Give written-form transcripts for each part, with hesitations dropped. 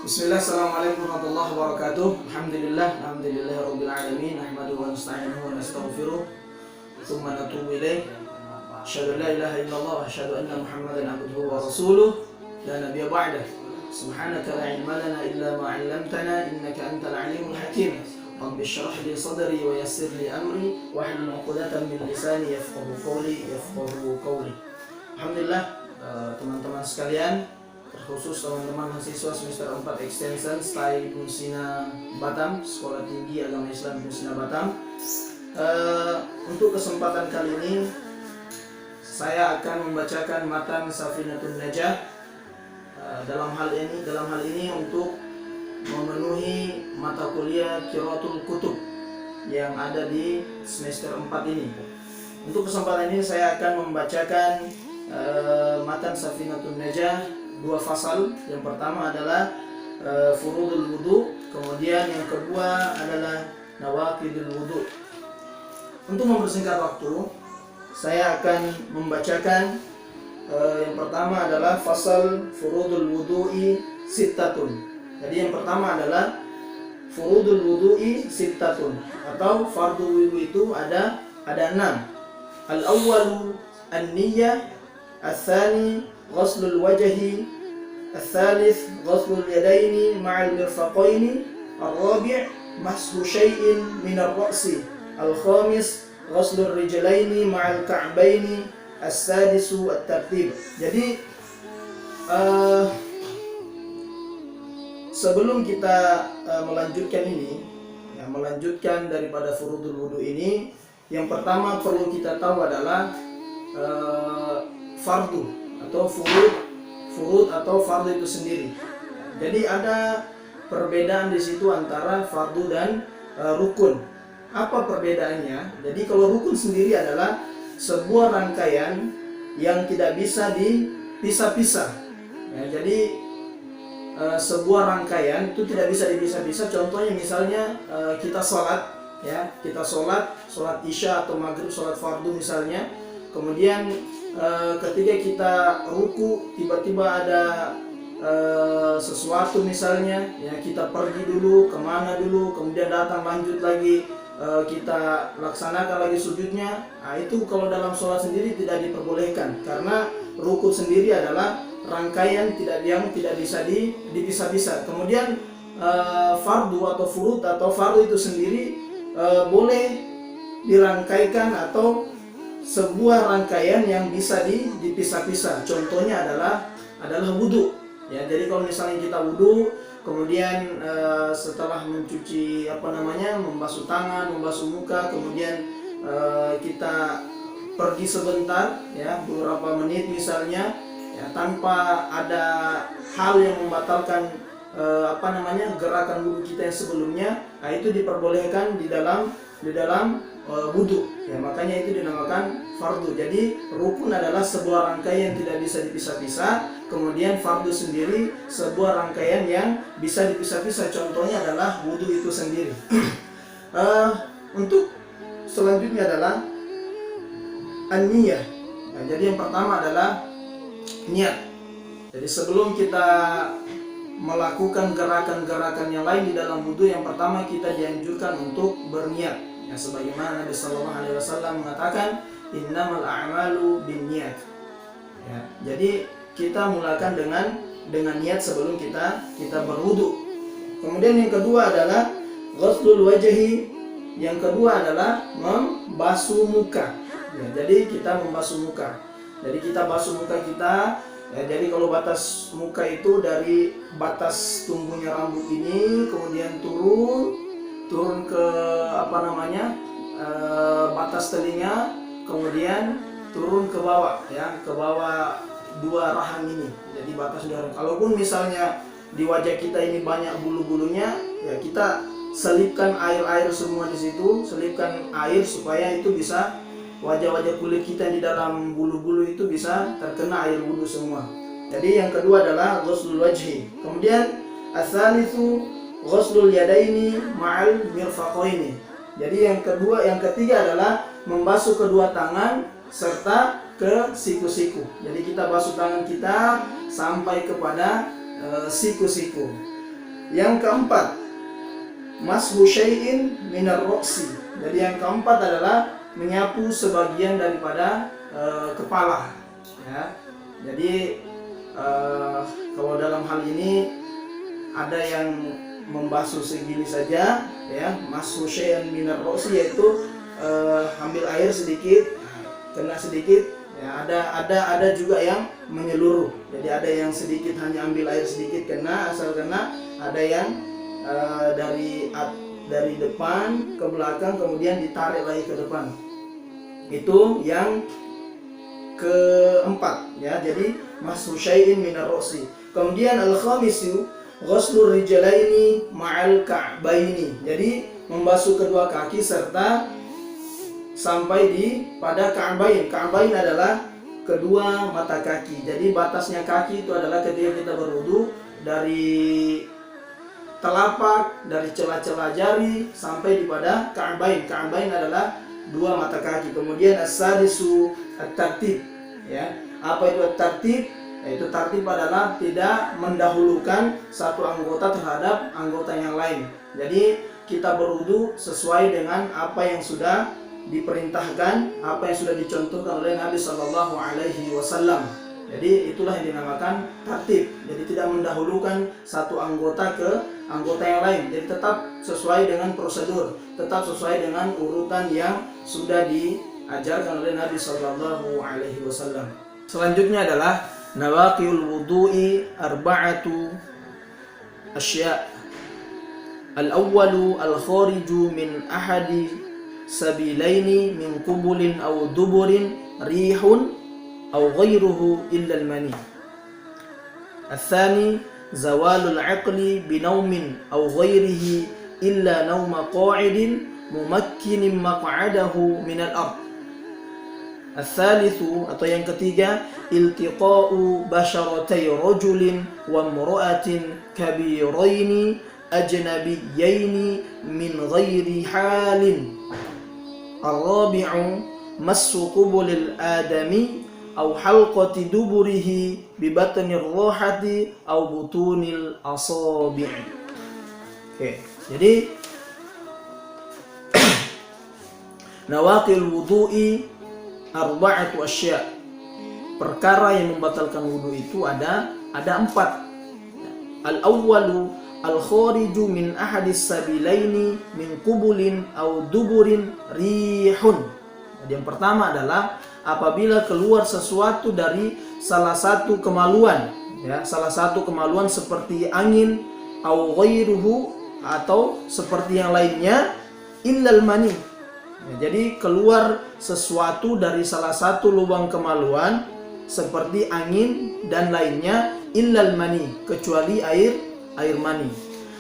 Bismillah, assalamualaikum warahmatullahi wabarakatuh. Alhamdulillah rabbil alamin. Nahmaduhu wa nasta'inuhu wa nastaghfiruh. Tsumma natubu ilaih. Asyhadu an la ilaha illallah wa asyhadu anna Muhammadan abduhu wa rasuluh. La nabiyya ba'dah. Subhanaka la ilma lana illa ma 'allamtana innaka antal alimul hakim. Rabbi shrah li sadri wa yassir li amri wahlul 'uqdatam min lisani yafqahu qawli. Alhamdulillah, teman-teman sekalian, terkhusus teman-teman mahasiswa semester 4 Extension STAI Unsina Batam, Sekolah Tinggi Agama Islam Unsina Batam. Untuk kesempatan kali ini saya akan membacakan matan Safinatun Najah. Dalam hal ini untuk memenuhi mata kuliah Qiraatul Kutub yang ada di semester 4 ini. Untuk kesempatan ini saya akan membacakan matan Safinatun Najah, 2 fasal. Yang pertama adalah furudul wudu, kemudian yang kedua adalah nawaqidul wudu. Untuk mempersingkat waktu, saya akan membacakan yang pertama adalah fasal furudul wudu'i sittatun. Jadi yang pertama adalah furudul wudu'i sittatun, atau fardu wudu itu ada 6. Al-awwalu an-niyyah, al-thani ghuslul wajhi, al-thalith ghuslul yadaini ma'al mirfaqaini, al-rabi' mashu syai'in min ar-ra'si, al-khamis ghuslul rijlaini ma'al ka'baini, as-sadisu at-tartib. Jadi sebelum kita melanjutkan daripada furudul wudu ini, yang pertama perlu kita tahu adalah fardu atau furud atau fardu itu sendiri. Jadi ada perbedaan di situ antara fardu dan rukun. Apa perbedaannya? Jadi kalau rukun sendiri adalah sebuah rangkaian yang tidak bisa dipisah-pisah. Ya, jadi sebuah rangkaian itu tidak bisa dipisah-pisah. Contohnya misalnya kita sholat isya atau maghrib, sholat fardu misalnya. Kemudian ketika kita ruku, tiba-tiba ada sesuatu misalnya, ya kita pergi dulu kemana dulu, kemudian datang lanjut lagi, kita laksanakan lagi sujudnya. Nah, itu kalau dalam sholat sendiri tidak diperbolehkan, karena ruku sendiri adalah rangkaian yang tidak bisa dipisah-pisah. Kemudian fardu atau furud atau fardu itu sendiri boleh dirangkaikan atau sebuah rangkaian yang bisa dipisah-pisah. Contohnya adalah wudu. Ya, jadi kalau misalnya kita wudu, kemudian setelah mencuci membasuh tangan, membasuh muka, kemudian kita pergi sebentar, ya beberapa menit misalnya, ya tanpa ada hal yang membatalkan gerakan wudu kita yang sebelumnya, nah itu diperbolehkan di dalam wudu. Ya, makanya itu dinamakan fardu. Jadi rukun adalah sebuah rangkaian yang tidak bisa dipisah-pisah, kemudian fardu sendiri sebuah rangkaian yang bisa dipisah-pisah. Contohnya adalah wudu itu sendiri. Untuk selanjutnya adalah an-niyah. Nah, jadi yang pertama adalah niat. Jadi sebelum kita melakukan gerakan-gerakan yang lain di dalam wudu, yang pertama kita dianjurkan untuk berniat. Ya, sebagaimana Nabi Sallallahu Alaihi Wasallam mengatakan, innamal a'malu binniyat. Ya, jadi kita mulakan dengan niat sebelum kita berwudu. Kemudian yang kedua adalah ghuslul wajhi. Yang kedua adalah membasuh muka. Ya, jadi kita membasuh muka. Jadi kita basuh muka kita. Ya, jadi kalau batas muka itu dari batas tumbuhnya rambut ini, kemudian turun ke batas telinga, kemudian turun ke bawah, ya ke bawah 2 rahang ini. Jadi batas 2 rahang. Kalaupun misalnya di wajah kita ini banyak bulu-bulunya, ya kita selipkan air semua di situ, selipkan air supaya itu bisa wajah-wajah kulit kita di dalam bulu-bulu itu bisa terkena air wudu semua. Jadi yang kedua adalah ghuslul wajhi. Kemudian as-salitsu ghuslul yadaini ma'al mirfaqaini. Jadi yang ketiga adalah membasuh kedua tangan serta ke siku-siku. Jadi kita basuh tangan kita sampai kepada siku-siku. Yang keempat, mashu syai'in minar roksi. Jadi yang keempat adalah menyapu sebagian daripada kepala. Ya. Jadi kalau dalam hal ini ada yang membasuh segini saja, ya, mashu syai'in minar roksi, yaitu ambil air sedikit, kena sedikit. Ya, ada juga yang menyeluruh. Jadi ada yang sedikit, hanya ambil air sedikit kena, asal kena. Ada yang dari depan ke belakang kemudian ditarik lagi ke depan. Itu yang keempat, ya. Jadi mashu syai'in minar roksi. Kemudian al-khamisu ghuslur rijlaini ma'al ka'baini. Jadi membasuh kedua kaki serta sampai pada ka'bain. Ka'bain adalah kedua mata kaki. Jadi batasnya kaki itu adalah ketika kita berwudu, dari telapak, dari celah-celah jari sampai pada ka'bain. Ka'bain adalah dua mata kaki. Kemudian as-sadisu at-tartib, ya. Apa itu at-tartib? Yaitu tartib adalah tidak mendahulukan satu anggota terhadap anggota yang lain. Jadi kita berwudu sesuai dengan apa yang sudah diperintahkan, apa yang sudah dicontohkan oleh Nabi Shallallahu Alaihi Wasallam. Jadi itulah yang dinamakan tartib. Jadi tidak mendahulukan satu anggota ke anggota yang lain. Jadi tetap sesuai dengan prosedur, tetap sesuai dengan urutan yang sudah diajarkan oleh Nabi Shallallahu Alaihi Wasallam. Selanjutnya adalah nawaqil wudu'i arba'atu asya'. Al-awwalu al-khariju min ahadi sabilaini min qubulin aw duburin rihun aw ghairuhu illa al-mani. Al-thani zawalul aqli binaumin aw ghairihi illa nauma qa'idin mumakkinin maq'adahu min al-ard. Al-thalithu, atau yang ketiga, iltiqa'u basharatay rajulin wa imra'atin kabiraini ajnabiyyaini min ghairi halin. Ar-rabi'u massu qubulil adami aw halqati duburihi bi batnir rohati aw butunil asabi'. Oke, jadi nawaqil wudu'i arba'atu asya'. Perkara yang membatalkan wudu itu ada 4. Al-awwalu al-khariju min ahadis sabilaini min qubulin aw duburin rihun. Jadi yang pertama adalah apabila keluar sesuatu dari salah satu kemaluan, ya, salah satu kemaluan seperti angin, aw ghairuhu, atau seperti yang lainnya, illal mani. Ya, jadi keluar sesuatu dari salah satu lubang kemaluan seperti angin dan lainnya, illal mani, kecuali air mani.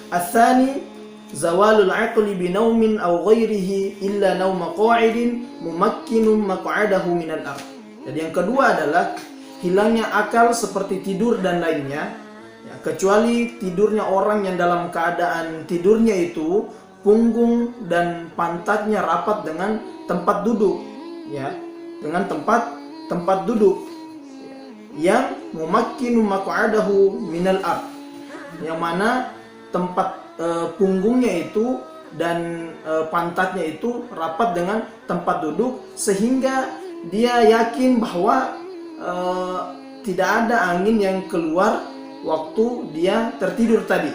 Ats-tsani zawalul aqli binaumin aw ghairihi illa nauma qa'idin mumakkinun maq'adahu minal ard. Jadi yang kedua adalah hilangnya akal seperti tidur dan lainnya, ya, kecuali tidurnya orang yang dalam keadaan tidurnya itu punggung dan pantatnya rapat dengan tempat duduk, ya, dengan tempat duduk, yang mumakkinun maq'adahu minal ard, yang mana tempat punggungnya itu dan pantatnya itu rapat dengan tempat duduk, sehingga dia yakin bahwa tidak ada angin yang keluar waktu dia tertidur tadi.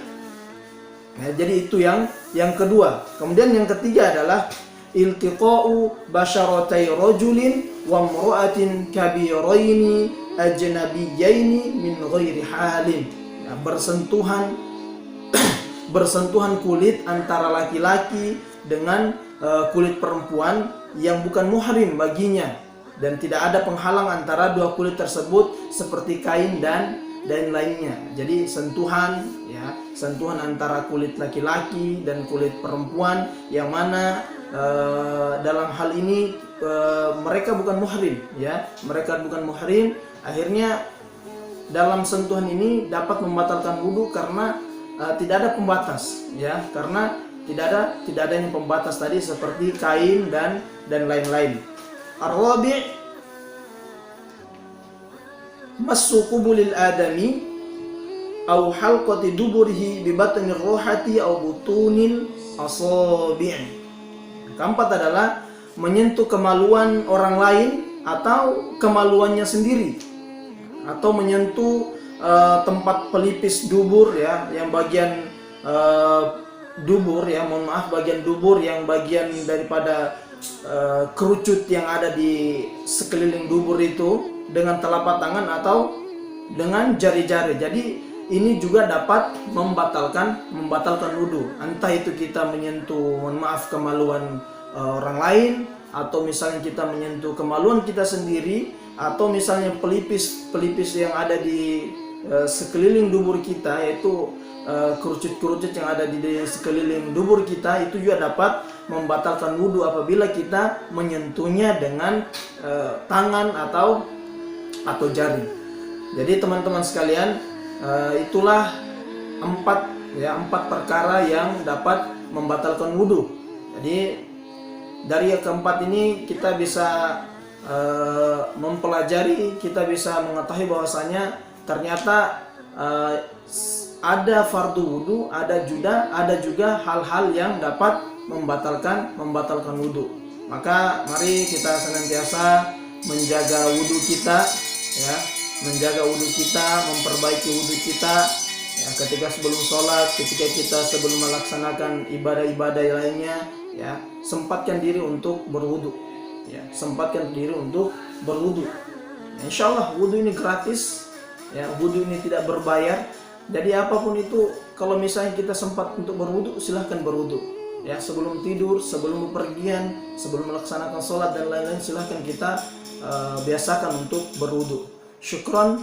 Nah, jadi itu yang kedua. Kemudian yang ketiga adalah iltiqa'u basharatay rajulin wa imra'atin kabiraini ajnabiyyaini min ghairi halin. Ya, bersentuhan kulit antara laki-laki dengan kulit perempuan yang bukan muhrim baginya, dan tidak ada penghalang antara dua kulit tersebut seperti kain dan lainnya. Jadi sentuhan, ya, sentuhan antara kulit laki-laki dan kulit perempuan yang mana dalam hal ini mereka bukan muhrim, ya, mereka bukan muhrim. Akhirnya dalam sentuhan ini dapat membatalkan wudu karena tidak ada pembatas, ya, karena tidak adanya pembatas tadi seperti kain dan lain-lain. Ar-rabi' massu qubulil adami au halqati duburihi bi batnir ruhati au butunil asabi'. Keempat adalah menyentuh kemaluan orang lain atau kemaluannya sendiri, atau menyentuh tempat pelipis dubur ya, yang bagian dubur ya, mohon maaf, bagian dubur yang bagian daripada kerucut yang ada di sekeliling dubur itu dengan telapak tangan atau dengan jari-jari. Jadi ini juga dapat membatalkan wudu. Entah itu kita menyentuh, mohon maaf, kemaluan orang lain, atau misalnya kita menyentuh kemaluan kita sendiri, atau misalnya pelipis yang ada di sekeliling dubur kita, yaitu kerucut-kerucut yang ada di sekeliling dubur kita, itu juga dapat membatalkan wudu apabila kita menyentuhnya dengan tangan atau jari. Jadi teman-teman sekalian, itulah empat perkara yang dapat membatalkan wudu. Jadi dari yang keempat ini kita bisa mempelajari, kita bisa mengetahui bahwasanya ternyata ada fardu wudu, ada juga hal-hal yang dapat membatalkan wudu. Maka mari kita senantiasa menjaga wudu kita ya, memperbaiki wudu kita ya, ketika sebelum sholat, ketika kita sebelum melaksanakan ibadah-ibadah lainnya ya, sempatkan diri untuk berwudu ya, Insya Allah wudu ini gratis ya, wudu ini tidak berbayar. Jadi apapun itu, kalau misalnya kita sempat untuk berwudu, silahkan berwudu ya, sebelum tidur, sebelum bepergian, sebelum melaksanakan sholat dan lain-lain, silahkan kita biasakan untuk berwudu. Syukran,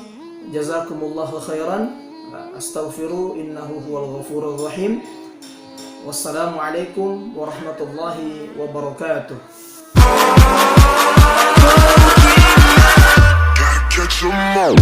jazakumullahu khairan, astaghfiru innahu huwal ghafurur rahim. Wassalamualaikum warahmatullahi wabarakatuh. Gotta catch 'em all.